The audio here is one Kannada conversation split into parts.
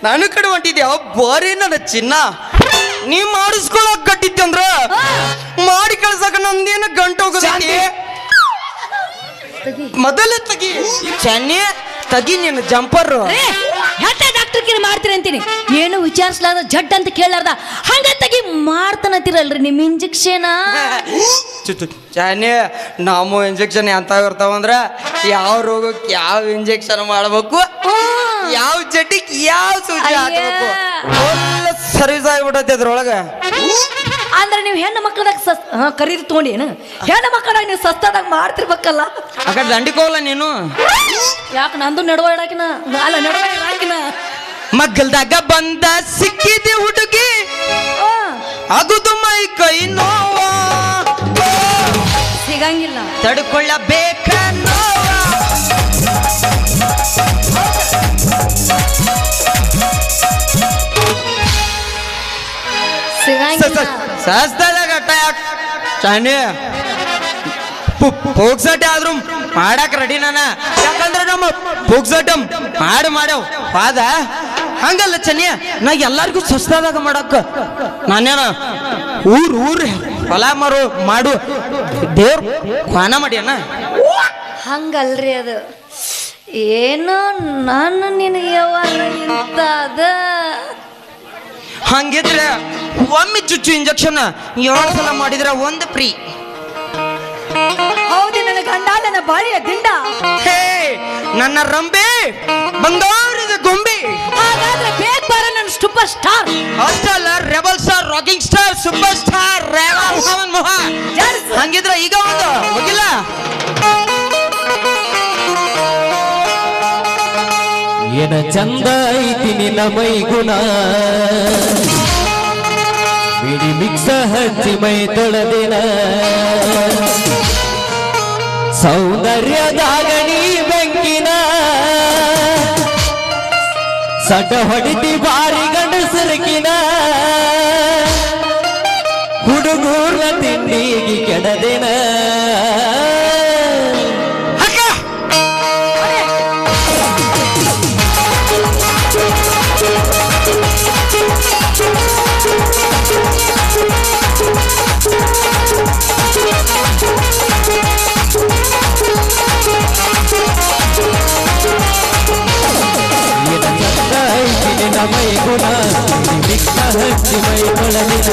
ನನ್ನ ಕಡೆ ಹೊಂಟಿದ್ಯಾ ಬಾರಿ ನನ್ನ ಚಿನ್ನ. ನೀ ಮಾಡಿಸ್ಕೊಳಕ್ ಕಟ್ಟಿದ್ದೆ ಅಂದ್ರ ಮಾಡಿ ಕಳ್ಸಕ ನಂದೇನ ಗಂಟು ಹೋಗೋದೈತಿ. ಮೊದಲ ತಗಿ ಚೆನ್ನಿ ತಗಿ ನಿನ್ನ ಜಂಪರ್. ಡಾಕ್ಟರ್ ಮಾಡ್ತೀರಿ ಅಂತೀನಿ, ಏನು ವಿಚಾರಿಸ್ಲಾರ್ದ ಜಡ್ ಅಂತ ಕೇಳಾರ್ದ ಹಂಗ ತಗಿ ಮಾಡ್ತಾನಂತೀರಲ್ರಿ ನಿಮ್ ಇಂಜೆಕ್ಷನ್. ಚೆನ್ನಿ ನಮ್ಮ ಇಂಜೆಕ್ಷನ್ ಎಂತ ಇರ್ತಾವಂದ್ರ ಯಾವ ರೋಗಕ್ಕೆ ಯಾವ ಇಂಜೆಕ್ಷನ್ ಮಾಡ್ಬೇಕು, ಯಾವ ಚಟಿಕ್ ಯಾವ ಸೂಜಿ ಹಾಕಬೇಕು ಎಲ್ಲ ಸರ್ವಿಸ್ ಆಗ್ಬಿಟ್ಟೈತಿ ಅದ್ರೊಳಗ. ಅಂದ್ರೆ ನೀವು ಹೆಣ್ಣು ಮಕ್ಕಳದಾಗ ಕರೀರಿ ತಗೊಂಡಿ ಏನು ಹೆಣ್ಣು ಮಕ್ಕಳಾಗ ನೀವು ಸಸ್ತಾದಾಗ ಮಾಡ್ತಿರ್ಬೇಕಲ್ಲ. ಆ ಕಡೆ ದಂಡಿಗೆ ಹೋಗಲ್ಲ ನೀನು. ಯಾಕೆ ನಂದು ನಡವಳಿಕಿನ ಅಲ್ಲ ನಡವಳಿಕಿನ ಮಗ್ಗಲ್ದಾಗ ಬಂದ ಸಿಕ್ಕಿದೆ ಹುಡುಗಿ ಆಗುದು ಮೈ ಕೈ ನೋವ ಸಿಗಂಗಿಲ್ಲ ತಡ್ಕೊಳ್ಳಬೇಕ ಸಸ್ತಾದಾಗ ಅಟ್ಟ ಯಾಕೆ ಚಾಣಿ ಪೋಗ್ಸಟ್ಟೆ ಆದ್ರೂ ಮಾಡಕ್ ರೆಡಿ ನಾನ. ಯಾಕಂದ್ರೆ ನಮ್ಮ ಪೋಗ್ಸಟ ಮಾಡ್ಯಾವ ಪಾದ ಹಂಗಲ್ಲ ಚನ್ಯ. ನಾ ಎಲ್ಲಾರ್ಗು ಸಸ್ತಾದಾಗ ಮಾಡಕ್ಕ ನಾನೇನ ಊರ್ ಹೊಲ ಮಾಡು ದೇವ್ರ ಖಾನ ಮಾಡ್ಯಾನ. ಹಂಗಲ್ರಿ ಅದು ಏನು ನಾನು ನಿನಗೆ ಯಾವಾಗ ಇಂತ ಅದ ಹಂಗಿದ್ರೆ ಒಮ್ಮೆ ಚುಚ್ಚು ಇಂಜೆಕ್ಷನ್ 7 ಸಲ ಮಾಡಿದ್ರೆ ಒಂದು ಫ್ರೀ. ಹೌದು ನನ್ನ ಗಂಡ ನನ್ನ ಬಾಳಿಯ ದಿಂಡ. ಹೇ ನನ್ನ ರಂಬೆ ಬಂಗಾರದ ಗೊಂಬೆ. ಹಾಗಾದ್ರೆ ಬೇಗ ಬರ ನನ್ನ ಸೂಪರ್ ಸ್ಟಾರ್. ಅಷ್ಟಲ್ಲ rebel star rocking star super star Mohan Mohan. ಹಂಗಿದ್ರೆ ಈಗ ಒಂದು ಹೋಗಿಲ್ಲ ಏನ ಚಂದ ಐತಿ ನಿನ್ನ ಮೈಗುಣ ಬಿಡಿ ಮಿಕ್ಸ ಹಚ್ಚಿ ಮೈ ತೊಳೆದಿನ ಸೌಂದರ್ಯದಾಗ ನೀ ಬೆಂಕಿನ ಸಟ ಹೊಡಿತಿ ಬಾರಿ ಗಂಡಸರಕಿನ ಹುಡುಗೂರ್ನ ತಿಂಡಿಗೆ ಕೆಡದಿನ ಮೈ ಗುಣ ಮಿಕ್ಸ ಹಚ್ಚಿ ಮೈ ತೊಳೆದಿನ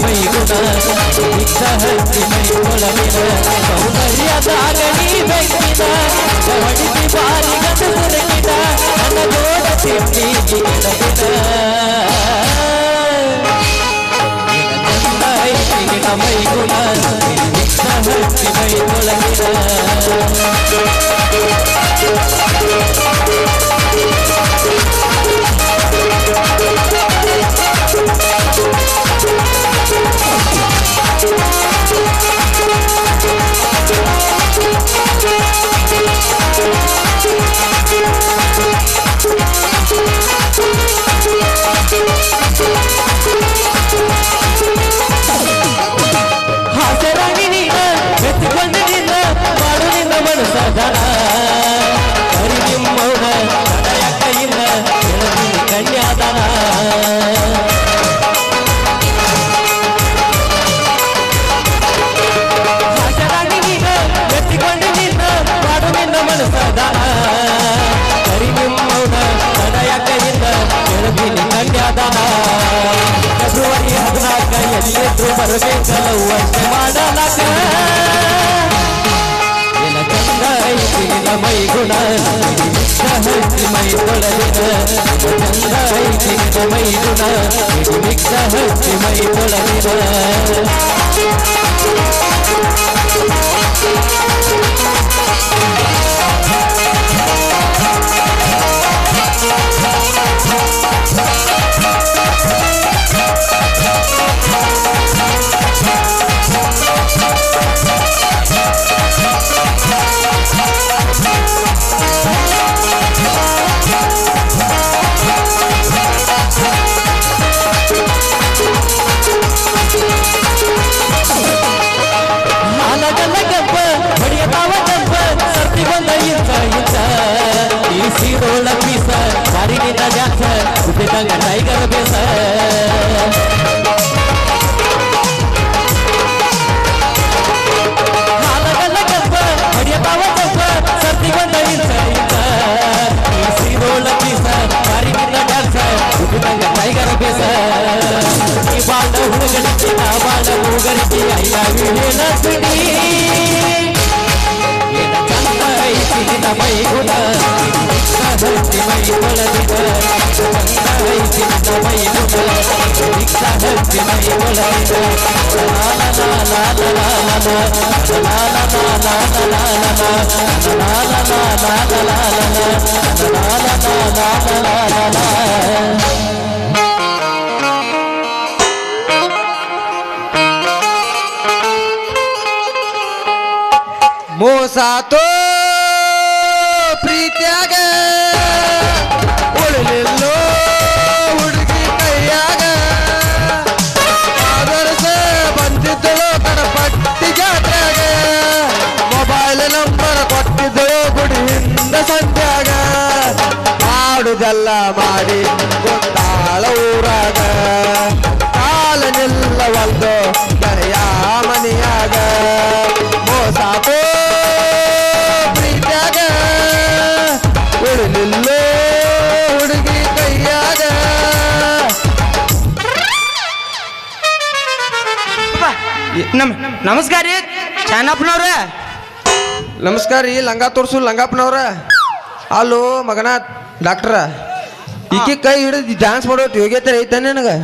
ಮೈ ಗುಣ ಮಿಕ್ಸ ಹಚ್ಚಿ ಮೈ ತೊಳೆದಿನ ಸೌಂದರ್ಯದಾಗ ನೀ ಬೆಂಕಿನ ಹೊಡಿತಿ ಬಾರಿ ಗಂಡಸರಕಿನ ನನ್ನ ಜೋಡ ತಿಂಡಿಗೆ ಕೆಡದಿನ ಮೈ ಗುಣ ಮಿಕ್ಸ ಹಚ್ಚಿ ಮೈ ತೊಳೆದಿನ ಹಾಸರಾಗಿ ನೀನ ಎತ್ತಿಕೊಂಡು ನಿನ್ನ ಮಾಡು ನಿನ್ನ ಮನಸದನ ಕರಿ ನಿಮ್ಮೌನ ತಡೆಯ ಕೈಯಿಂದ ಎಳದಿ ಕನ್ಯಾದನ ಹಾಸರಾಗಿ ನೀನ ಎತ್ತಿಕೊಂಡು ನಿನ್ನ ಮಾಡು ನಿನ್ನ ಮನಸದನ ಕರಿ ನಿಮ್ಮೌನ ತಡೆಯ ಕೈಯಿಂದ ಎಳದಿ ಕನ್ಯಾದನ ಫೆಬ್ರವರಿ 14 ಎಲ್ಲಿದ್ರು ಬರಬೇಕಲ್ಲ ವರ್ಷ ಮಾಡಲಾಕ ಏನ ಚಂದ ಐತಿ ನಿನ್ನ ಮೈ ಗುಣ ಮಿಕ್ಸ ಹಚ್ಚಿ ಮೈ ತೊಳೆದಿನ ಚಂದ ಐತಿ ನಿನ್ನ ಮೈ ಗುಣ ಮಿಕ್ಸ ಹಚ್ಚಿ ಮೈ ತೊಳೆದಿನ ಹುಟ್ಟಿದಂಗ ಟೈಗರ್ ಬೇಸ ಹಾಲಗಲ್ಲ ಕಪ್ಪ ಹೊಡಿಯತಾವ ಕಪ್ಪ ಸರ್ತಿಗೊಂಡ ಇಂಚ ಸೀರೋಳ ಪೀಸ ಕಾರಿಗಿಂದ ಡ್ಯಾನ್ಸ ಹುಟ್ಟಿದಂಗ ಟೈಗರ್ ಬೇಸ ಈ ಬಾಳ ಹುಡುಗಡಿಕೆ ನಾ ಬಾಳ ಹುಡುಗಡಿಕೆ ಅಯ್ಯ ವಿಡಿನ ಸುಡಿ ಏನ ಚಂದ ಐತಿ ನಿನ್ನ ಮೈ ಗುಣ ಹಚ್ಚಿ ಮೈ ತೊಳೆದಿದ ಚಂದ ಐತಿ ನಿನ್ನ ಮೈ ಗುಣ ಹಚ್ಚಿ ಮೈ ತೊಳೆದಿದ ಮೋಸಾತೋ ಪ್ರೀತ್ಯಾಗ ಉಳಿಲಿಲ್ಲೋ ಹುಡುಗಿ ಕೈಯಾಗ ಆದರ್ಶ ಬಂದಿದ್ದಳು ಕಡಪಟ್ಟಿ ಜಾತ್ರೆಯಾಗ ಮೊಬೈಲ್ ನಂಬರ್ ಕೊಟ್ಟಿದ್ದಳು ಗುಡಿಯಿಂದ ಸಂತ್ಯಾಗ ಮಾಡುದೆಲ್ಲ ಮಾಡಿ ಗೊತ್ತಾಳ ಊರಾಗ ಕಾಲ ನಿಲ್ಲವಲ್ದು ಗೆಳೆಯ ಮನೆಯಾಗ ಮೋಸಾತೋ ಪ್ರೀತ್ಯಾಗ ಉಳಿಲಿಲ್ಲೋ ಹುಡುಗಿ ಕೈಯಾಗ ನಮಸ್ಕಾರ ರೀ ಚಾನಪ್ಪನವ್ರ ನಮಸ್ಕಾರ ರೀ ಲಂಗ ತೋರ್ಸು ಲಂಗಪ್ಪನವ್ರ ಅಲ್ಲೋ ಮಗನ ಡಾಕ್ಟ್ರ ಈಕೆ ಕೈ ಹಿಡಿದು ಡ್ಯಾನ್ಸ್ ಮಾಡೋದು ಯೋಗ್ಯತೆ ಐತೆ ನನಗೆ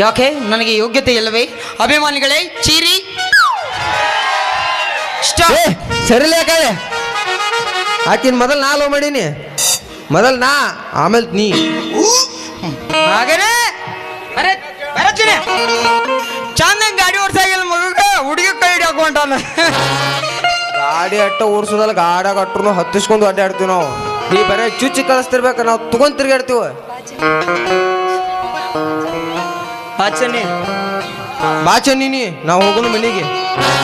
ಯಾಕೆ ನನಗೆ ಯೋಗ್ಯತೆ ಇಲ್ಲವೇ ಅಭಿಮಾನಿಗಳೇ ಚೀರಿ ಸರಿಲೇ ಕಡೆ ಆಕಿನ ಮೊದಲು ನಾ ಲೋ ಮಾಡೀನಿ ಮೊದಲು ನಾ ಆಮೇಲೆ ನೀ ಹಾಗೇನೆ ಚಂದಂಗ ಗಾಡಿ ಓಡ್ಸಾಗಿಲ್ಲ ಮಗ ಹುಡುಗಿ ಕೈ ಹಿಡಿಯಾಕ ಹೊಂಟಾನ ಗಾಡಿ ಅಟ್ಟ ಓಡಿಸೋದಲ್ಲ ಗಾಡ ಕಟ್ರು ಹತ್ತಿಸ್ಕೊಂಡು ಅಡ್ಡಾಡ್ತೀವಿ ನಾವು ನೀ ಬರೀ ಚುಚ್ಚಿ ಕಳಿಸ್ತಿರ್ಬೇಕ ನಾವು ತಗೊಂಡ್ ತಿರ್ಗಾಡ್ತೀವ ಬಾಚನಿ ನಾವು ಹೋಗೋನು ಮನೆಗೆ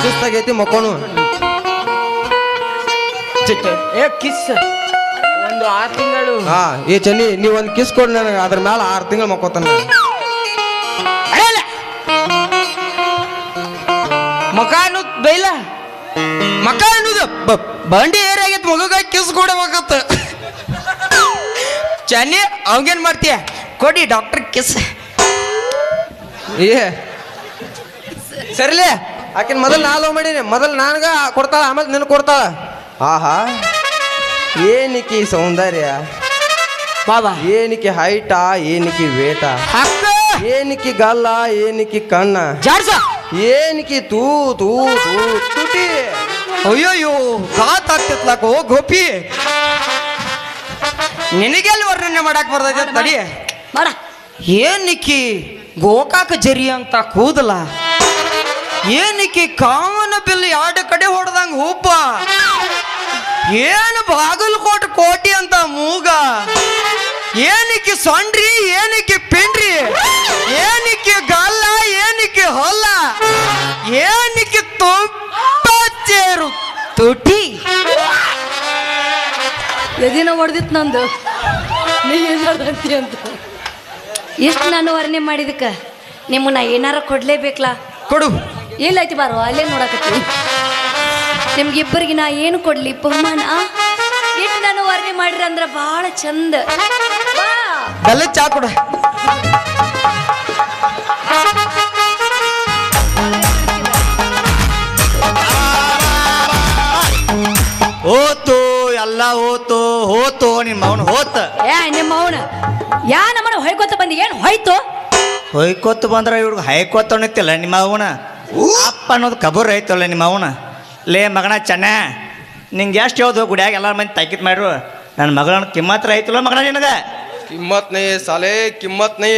ಸುಸ್ತಾಗೈತಿ ಮಕ್ಕೋನು ಕಿಸ್ ಒಂದು 6 ತಿಂಗಳು ಹಾ ಏ ಚನ್ನಿ ನೀವ್ ಒಂದ್ ಕಿಸ್ ಕೊಡ್ ನನಗೆ ಅದ್ರ ಮೇಲೆ 6 ತಿಂಗಳು ಮಕ್ಕೋತಾನ ಮಕ ಅನ್ನೋದು ಬೈಲ ಮಕ ಅನ್ನೋದು ಬಂಡಿ ಏರಾಗೈತಿ ಮಗ ಕಿಸ್ ಕೊಡಬೇಕತ್ತ ಚನ್ನಿ ಅವಂಗೇನ್ ಮಾಡ್ತೀಯ ಕೊಡಿ ಡಾಕ್ಟರ್ ಕಿಸ್ ಏ ಸರಿಲೇ ಆಕಿನ ಮೊದಲು ನಾ ಲವ್ ಮಾಡೀನಿ ಮೊದಲು ನನಗ ಕೊಡ್ತಾಳ ಆಮೇಲೆ ನಿನ್ ಕೊಡ್ತಾಳ ಆಹಾ ಏನಿಕಿ ಸೌಂದರ್ಯ ಬಾಬಾ ಏನಿಕಿ ಹೈಟಾ ಏನಿಕಿ ವೇಟ ಏನಿಕಿ ಗಲ್ಲ ಏನಿಕಿ ಕಣ್ಣ ಏನಿಕಿ ತೂ ತೂ ತೂ ತುಟಿ ಅಯ್ಯೋಯ್ಯೋ ಗಾತ್ ಆಗ್ತಿತ್ಲಾಕೋ ಗೋಪಿ ನಿನಗೆಲ್ಲಿ ವರ್ಣನೆ ಮಾಡಕ್ ಬರ್ತೈತೆ ತಡಿ ಮಾಡ ಏನಿಕಿ ಗೋಕಾಕ ಜರಿ ಅಂತ ಕೂದಲ ಏನಿಕಿ ಕಾಮನ ಬಿಲ್ 2 ಕಡೆ ಹೊಡೆದಂಗ ಹೂಪ ಏನು ಬಾಗಲಕೋಟೆ ಕೋಟಿ ಅಂತ ಮೂಗ ಏನಿಕ್ಕಿ ಸೊಂಡ್ರಿ ಏನಿಕ್ಕಿ ಪಿಂಡ್ರಿ ಏನಿಕ್ಕಿ ಗಲ್ಲ ಏನಿಕ್ಕಿ ಹೊಲ್ಲ ಏನಿಕ್ಕಿ ತುಪ್ಪಚ್ಚೇರು ತುಟಿ ಎದಿನ ಹೊಡೆದಿತ್ತು ನಂದು ನೀ ಏನಾರಂತಿ ಅಂತ ಎಷ್ಟು ನಾನು ವರ್ಣನೆ ಮಾಡಿದಕ್ಕೆ ನಿಮ್ಮನ್ನ ಏನಾರ ಕೊಡ್ಲೇಬೇಕಲ್ಲ ಕೊಡು ಎಲ್ಲೈತಿ ಬಾರೋ ಅಲ್ಲೇ ನೋಡಕತ್ತೀನಿ ನಿಮ್ಗಿಬ್ಬರಿಗೆ ನಾ ಏನು ಕೊಡ್ಲಿ ಬಹುಮಾನ ಎಷ್ಟು ನಾನು ವರ್ಣನೆ ಮಾಡಿರ ಅಂದ್ರೆ ಬಹಳ ಚಂದ ಬೆಲ್ಲ ಚಾ ಕೊಡ ಹೋತು ಎಲ್ಲ ಹೋತು ಹೋತು ನಿಮ್ಮ ಅವನು ಹೋತ ನಿಮ್ಮ ಅವನ ಯಾ ನಮ್ಮನ ಹೊಯ್ಕೋತ ಬಂದಿ ಏನು ಹೋಯ್ತು ಹೊಯ್ಕೊತ್ತು ಬಂದ್ರೆ ಇವ್ರಿಗೆ ಹೈಕೋತ ನಿತ್ತಿಲ್ಲ ನಿಮ್ಮ ಅವನ ಅಪ್ಪ ಅನ್ನೋದು ಕಬೂರ್ ಐತಲ್ಲ ನಿಮ್ಮ ಅವನ ಲೇ ಮಗನ ಚೆನ್ನ ನಿಂಗೆ ಎಷ್ಟು ಹೇಳ್ದು ಗುಡಿಯಾಗ ಎಲ್ಲರ ಮಂದಿ ತಾಕಿತ್ ಮಾಡ್ರು ನನ್ನ ಮಗಳನ್ನ ಕಿಮ್ಮತ್ರ ಐತಲ್ಲ ಮಗನ ನಿನಗೆ ಕಿಮ್ಮತ್ ನೈ ಸಾಲೆ ಕಿಮ್ಮತ್ ನೈ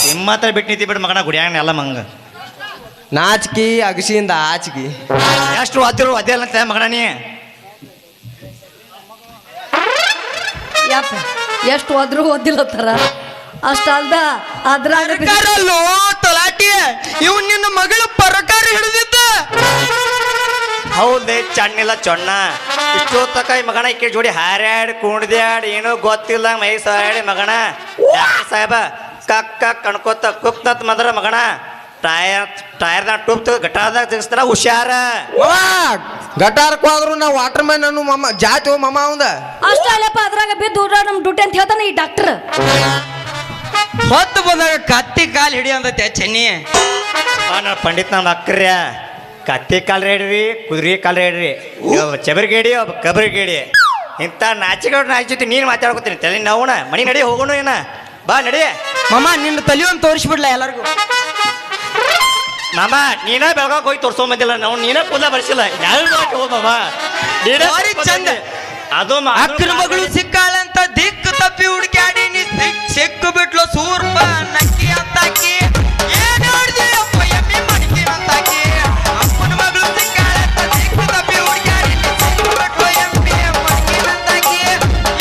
ಕಿಮ್ಮತ್ರ ಬಿಟ್ಟು ನಿಂತಿ ಬಿಡು ಮಗನ ಗುಡಿಯಾಗ ಎಲ್ಲ ಮಂಗ ನಾಚಿಕಿ ಅಗಸಿಯಿಂದ ಆಚಿಕಿ ಎಷ್ಟು ಒದ್ದಿರು ಒದ್ದಿಲ್ಲ ಅಂತ ಮಗನ ನೀ ಯಪ್ಪ ಎಷ್ಟು ಹೋದ್ರು ಓದಿಲ್ಲತ್ತಾರ ಅಷ್ಟಲ್ದ ಅದ್ರಾಗ ತಲಾಟಿ ಇವ್ ನಿನ್ನ ಮಗಳು ಪರಕಾರ ಹಿಡಿದಿದ್ದ ಹೌದೇ ಚಣ್ಣಿಲ್ಲ ಚೊಣ್ಣ ಇಷ್ಟೊತ್ತಕ ಈ ಮಗನ ಈಕೆ ಜೋಡಿ ಹಾರ್ಯಾಡಿ ಕುಣ್ದ್ಯಾಡಿ ಏನೋ ಗೊತ್ತಿಲ್ಲ ಮೈ ಸಾಡಿ ಮಗನ ಡಾಕ್ಟರ್ ಸಾಹೇಬ ಕಕ್ಕ ಕಣ್ಕೋತ ಕುಕ್ತತ್ ಮದ್ರ ಮಗನ ಟೈರ್ದಾಗ ಟೂಬ್ ಗಟಾರ್ದಾಗ ತೆಗಿಸ್ತಾರ ಹುಷಾರ. ಗಟಾರಕ್ಕೆ ಹೋದ್ರು ನಾವು ವಾಟರ್ ಮ್ಯಾನ್ ಅನ್ನು ಮಮ್ಮ ಜಾತಿ ಹೋ ಮಮ್ಮ ಅವಂದ ಅಷ್ಟ ಅಲ್ಲಪ್ಪ ಅದ್ರಾಗ ಬಿದ್ದು ನಮ್ ಡ್ಯೂಟಿ ಅಂತ ಹೇಳ್ತಾನೆ ಈ ಡಾಕ್ಟರ್. ಹೊತ್ತು ಬಂದಾಗ ಕತ್ತಿ ಕಾಲು ಹಿಡಿ ಅಂದತ್ತೆ ಚೆನ್ನಿ. ನನ್ನ ಪಂಡಿತ್ ನಮ್ಮ ಅಕ್ಕ್ರ್ಯ ಕತ್ತಿ ಕಾಲು ರೇಡ್ರಿ ಕುದುರೆ ಕಾಲು ರೇಡ್ರಿ ಚಬರಿಗೇಡಿ ಒಬ್ಬ ಕಬರಿಗೇಡಿ ಇಂಥ ನಾಚಿಗೌಡ ನಾಚಿ ನೀನು ಮಾತಾಡ್ಕೊತೀನಿ ತಲೆ ನಾವುಣ ಮನಿ ನಡಿ ಹೋಗೋಣ ಏನ ಬಾ ನಡಿ. ಮಮ್ಮ ನಿನ್ನ ತಲೆ ಒಂದು ತೋರಿಸ್ಬಿಡ್ಲ ಎಲ್ಲರಿಗೂ. ಮಾಮ ನೀನ ಬೆಳಗಾಕ್ ಹೋಗಿ ತೋರ್ಸೊಂಬಂದಿಲ್ಲ ನಾವು ನೀನ ಕೂದಲ ಬರ್ಸಿಲ್ಲ ಯಾರು ಹೋಗಮ್ಮ ಭಾರಿ ಚಂದ. ಅದು ಅಕ್ಕನ ಮಗಳು ಸಿಕ್ಕಾಳಂತ ದಿಕ್ಕು ತಪ್ಪಿ ಹುಡುಕ್ಯಾಡಿ ನೀ ಸಿಕ್ಕು ಬಿಟ್ಲು ಸೂರ್ಪ ನಕ್ಕಿ ಅಂತಾಕಿ ಏನ್ ನೋಡ್ದಿ ಅಪ್ಪ ಎಮ್ಮಿ ಮಡಿಕೆ ಅಂತಾಕಿ. ಅಪ್ಪನ ಮಗಳು ಸಿಕ್ಕಾಳಂತ ದಿಕ್ಕು ತಪ್ಪಿ ಹುಡುಕ್ಯಾಡಿ ನೀ ಸಿಕ್ಕು ಬಿಟ್ಲು ಎಮ್ಮಿ ಮಡಿಕೆ ಅಂತಾಕಿ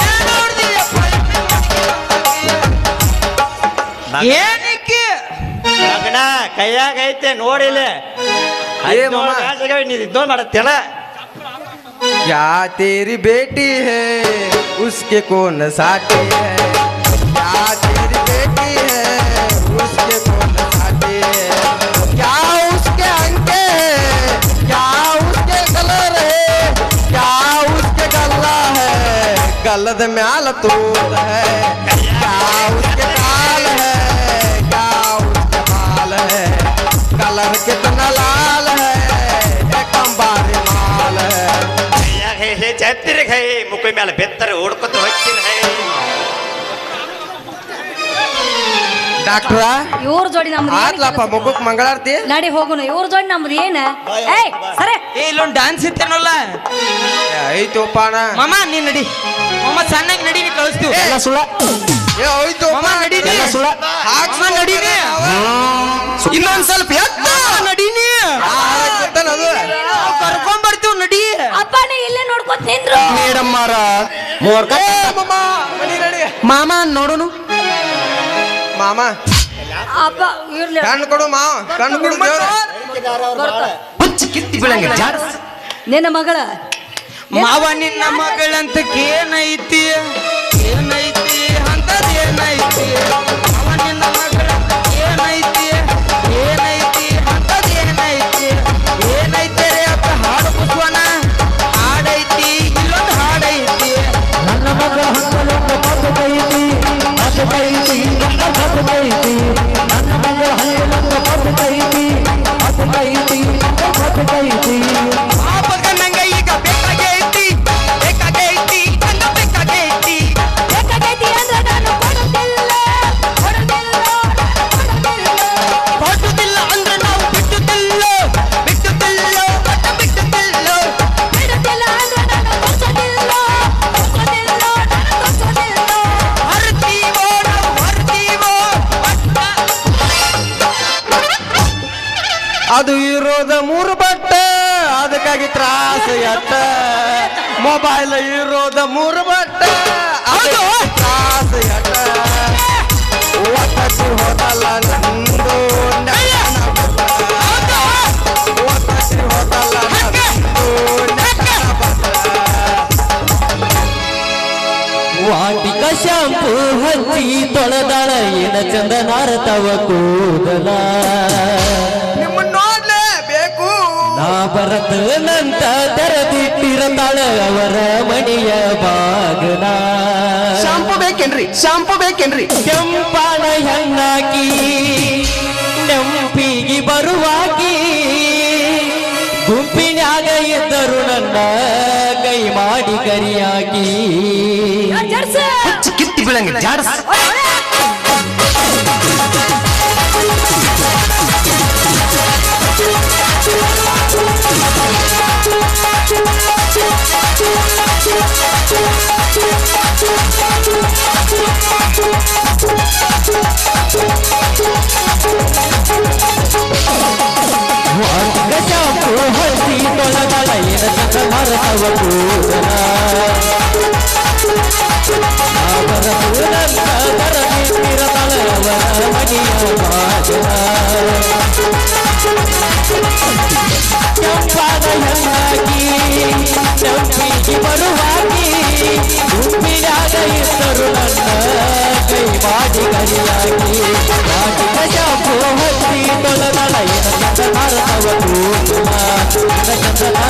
ಏನ್ ನೋಡ್ದಿ ಅಪ್ಪ ಎಮ್ಮಿ ಮಡಿಕೆ ಅಂತಾಕಿ. ಏನಕ್ಕೆ ಮಗನ ಕೈಯಾಗ ಐತೆ ನೋಡಿಲ್ಲ ಇದೋ ಮಾಡತ್ತೇಳ. क्या तेरी बेटी है उसके कौन साथी है, क्या तेरी बेटी है उसके कौन साथी है, क्या उसके अंके है, क्या उसके कलर है, क्या उसके गला है, गलद म्याल तोल है, क्या उसके काल है, क्या उसके बाल है, कलर कितना लाल है, कंबारी माल है. ಛತ್ತಿರ ಹೈ ಮುಖ ಮೇಲೆ ಬೆತ್ತರ ಓಡ್ಕೊತ ಹೋಗ್ತೀನಿ ಹೈ. ಡಾಕ್ಟ್ರ ಇವ್ರ ಜೋಡಿ ನಮ್ದು ಆತ್ಲಪ್ಪ ಮುಖಕ್ ಮಂಗಳಾರತಿ ನಡಿ ಹೋಗುಣ. ಇವ್ರ ಜೋಡಿ ನಮ್ದು ಏನ ಏಯ್ ಸರಿ ಏ ಇಲ್ಲೊಂದು ಡಾನ್ಸ್ ಇತ್ತೇನಲ್ಲ ಐತೋಪ್ಪ ಅಣ್ಣ. ಮಮ್ಮ ನೀನ್ ನಡಿ ಮಮ್ಮ ಸಣ್ಣಗೆ ನಡಿ ನೀ ಕಳಿಸ್ತೀವಿ. ಎಲ್ಲ ಸುಳ ಏ ಹೋಯ್ತು ಮಮ್ಮ ನಡೀನಿ ಎಲ್ಲ ಸುಳ ಮಮ್ಮ ನಡೀನಿ ಇನ್ನೊಂದ್ ಸ್ವಲ್ಪ ಎತ್ತ ನಡೀನಿ ಅದು ಕರ್ಕೊಂಡ್ ಬರ್ತೀವಿ ನಡಿ. ಅಪ್ಪ ನೀ ಇಲ್ಲೇ ನೋಡ್ಕೊತ ನಿಂದ್ರು. ಮೇಡಮ್ ಮಾರ ಮಾಮ ನೋಡೋನು ಮಾಮ ಅಪ್ಪ ಇರ್ಲಿ ಕಣ್ಣು ಕೊಡು ಮಾವ ಕಣ್ಣು ಕೊಡು ದೇವ್ರ ಹುಚ್ಚ ಕಿತ್ತಿ ಬೀಳಂಗೆ ಜಾಡ್ಸ್. ನಿನ್ನ ಮಗಳ ಮಾವ ನಿನ್ನ ಮಗಳಂತ ಏನೈತಿ ಏನೈತಿ ಅಂತದ್ ಏನೈತಿ. ಮಾವ ನಿನ್ನ ಮಗಳಂತ ಏನೈತಿ ಏನೈತಿ ಅಂತದ್ ಏನೈತಿ ಏನೈತೆ ರೇ ಅಪ್ಪ ಹಾಡು ಬುಸ್ವನ ಹಾಡೈತಿ ಇಲ್ಲೊಂದು ಹಾಡೈತಿ. ನನ್ನ ಮಗ ಹಂಗಲೊಂದು ಬದುಕೈತಿ ಬದುಕೈತಿ ಬದುಕೈತಿ ನನ್ನ ಮಗ ಹಂಗಲೊಂದು ಬದುಕೈತಿ ಬದುಕೈತಿ ಬದುಕೈತಿ. ಪಾಪಗ ನಂಗ ಈಗ ಬೇಕಾಗೈತಿ ಬೇಕಾಗೈತಿ ನಂಗ ಬೇಕಾಗೈತಿ. ಬೇಕಾಗೈತಿ ಅಂದ್ರೆ ನಾನು ಕೊಡುತ್ತಿಲ್ಲ ಕೊಡುತ್ತಿಲ್ಲ ಕೊಡುದಿಲ್ಲ ಅಂದ್ರೆ ನಾವು ಬಿಟ್ಟುತ್ತಿಲ್ಲ ಬಿಟ್ಟುತ್ತಿಲ್ಲ ಒಟ್ಟ ಬಿಟ್ಟುತ್ತಿಲ್ಲ. ಬಿಡುತ್ತಿಲ್ಲ ಅಂದ್ರೆ ನಾನು ಕೊಡ್ಸೋದಿಲ್ಲ ಕೊಡ್ಸೋದಿಲ್ಲ ನಾನು ಕೊಡ್ಸೋದಿಲ್ಲ. ಹರ್ತೀವೋ ನಾವು ಹರ್ತೀವೋ ಒಟ್ಟ. ಅದು ಇರೋದ ಮೂರು ಬಟ್ಟೆ ಅದಕ್ಕಾಗಿ ತ್ರಾಸ ಎಟ್ಟ ಮೊಬೈಲ್ ಇರೋದ ಮೂರು ಬಟ್ಟೆ ಅದು ತ್ರಾಸ ಎಟ್ಟ ಒತ್ತಸಿ ಹೋದಲ್ಲ ನಂದು ನೆಟ್ಟನ ಬಟ್ಟ. ಒತ್ತಸಿ ಹೋದಲ್ಲ ನಂದು ನೆಟ್ಟನ ಬಟ್ಟ. ವಾಟಿಕ ಶಾಂಪು ಹಚ್ಚಿ ತೊಳೆದಾಳ ಏನ ಚಂದ ನಾರತವ ಕೂದಲ ನಿಮ್ಮ ನೋಡ್ಲೇಬೇಕು. ನಾ ಬರತನಂತ ತೆರೆದಿಟ್ಟಿರತಾಳ ಅವರ ಮನೆಯ ಬಾಗಲ. ಶಾಂಪು ಬೇಕೇನ್ರಿ ಶಾಂಪು ಬೇಕೇನ್ರಿ ಕೆಂಪಾಳ ಹೆಣ್ಣಾಕಿ ನೆಂಪಿಗೆ ಬರುವಾಗಿ ಗುಂಪಿನ್ಯಾಗ ಇದ್ದರು ನನ್ನ ಕೈ ಮಾಡಿ ಕರಿಯಾಕಿ. ಜರ್ಸ ಕಿತ್ತಿ ಬೀಳಂಗೆ ಜಾಡ್ಸ್. ಶಾಂಪು ಹಚ್ಚಿ ತೊಳೆದಾಳ ಏನ ಚಂದ ಮರತವ ಕೂದಲ. ಬರತನಂತ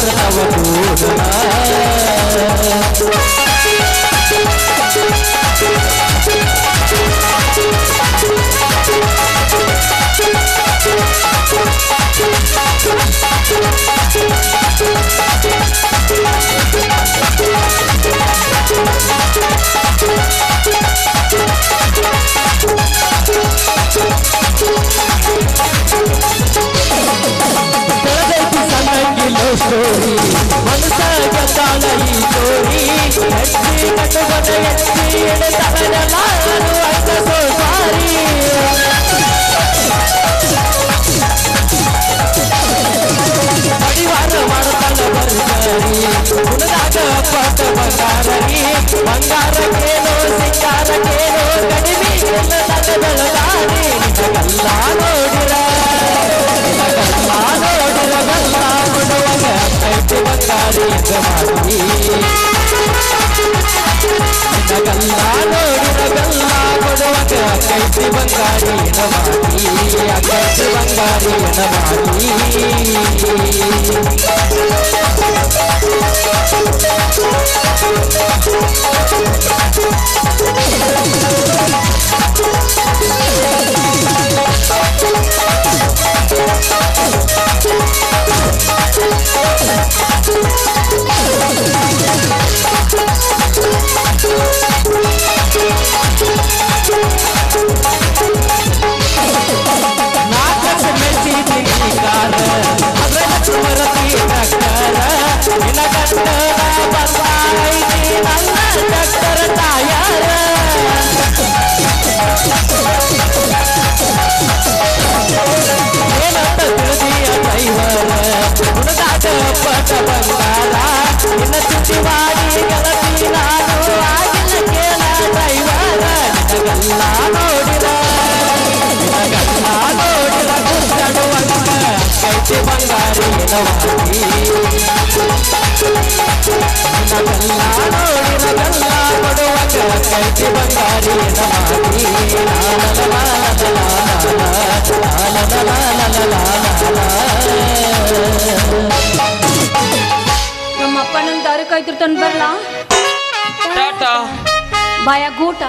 ಮಾಡ್ತಾವ ಕೂದಲ ಬೆಳೆದೈತಿ ಸಣ್ಣಂಗಿ ಲವ್ ಸ್ಟೋರಿ ಮನಸ ಗೆದ್ದಾಳ ಈ ಜೋಡಿ ಹೆಜ್ಜೆ ಕಟ್ಟುಬದ ಎತ್ತಿ ಎಳೆದವರೆಲ್ಲ ಅನುವಂತ ಸೋಸಾರಿ ಪರಿವಾರ ಮಾಡ್ತಾಳ ಬರ್ತಾರಿ ಗುಣದಾಗ ಪಟ್ಟ ಬಂಗಾರರಿ ಬಂಗಾರಕ್ಕೇನೋ ಸಿಂಗಾರಕ್ಕೇನೋ ಕಡಿಮೆ ಇಲ್ಲದ ಬೆಳಗಾರಿ ನಿನಗಲ್ಲ ನೋಡಿರ ನಿನಗಲ್ಲ ನೋಡಿರ ಗಲ್ಲ ಕೊಡುವಾಗ ಕೈತಿ ಬಂಗಾರಿ ಎಂದು ಮಾಡಿ ನಿನಗಲ್ಲ ನೋಡಿರ ಗಲ್ಲ ಕೊಡುವಾಗ ಕೈತಿ ಬಂಗಾರಿ ಎನ ಮಾಡಿ ಕೈತಿ ಬಂಗಾರಿ ಎನ ಮಾಡಿ ನಾಲ್ಕು ಮೆಚ್ಚಿದ ಕಾರ ಅದ್ರ ಸುಮರತಿ ಡಾಕ್ಟರ ನಿನ್ನ ಕಟ್ಟಡ ಬಂದಾಯ್ತಿ ನನ್ನ ಡಾಕ್ಟರ ತಾಯಾರ ಏನಂತ ತಿಳಿದಿಯ ಡ್ರೈವರ ಹುಡುಗಾಟ ಪಟ್ಟ ಬಂಗಾರ ನಿನ್ನ ತುಟಿ ಮಾಡಿ ಗೆಳತಿ ನಾನು ಆಗಿಲ್ಲ ಕೇಳ ಡ್ರೈವರ ನಿನಗಲ್ಲ ನೋಡಿರ ನಿನಗಲ್ಲ ನೋಡಿರ ಗುಡ್ಡಡುವಂತ ಕೈತಿ ಬಂಗಾರಿ ಎನವಾಗಿ ನಿನಗಲ್ಲ ನೋಡಿರ ಗಲ್ಲ ಕೊಡುವಂತ ಕೈತಿ ಬಂಗಾರಿ ಎನವಾಗಿ ನಮ್ಮ ಅಪ್ಪ ನಂಗೆ ದಾರಿ ಕಾಯ್ತಿರ್ತಾನೆ ಬರ್ಲಾ ಟಾಟಾ ಬಾಯ ಗೂಟ